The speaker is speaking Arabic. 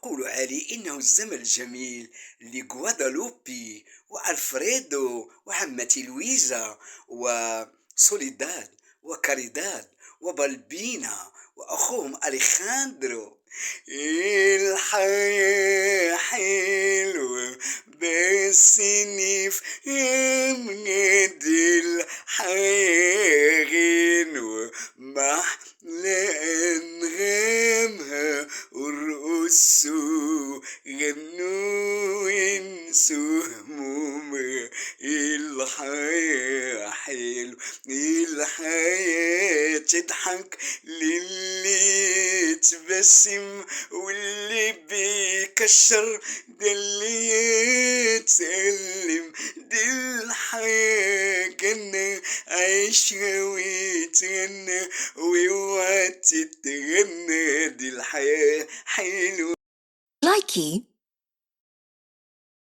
يقول علي إنه الزمن الجميل لغوادالوبي وألفريدو وعمتي لويزا وسوليداد وكاريداد وبالبينا وأخوهم أليخاندرو. الحياة حلوة بس نفهم قد الحياة غنوة محلى أنغامها ارقصوا غنوا انسوا همومها. الحياة حلو، الحياة تضحك للي تبسم واللي بيكشر ده اللي يتألم. دي الحياة جنة عيشها ويتغنى واوعى تتغنى. دي الحياة حلوة. Likey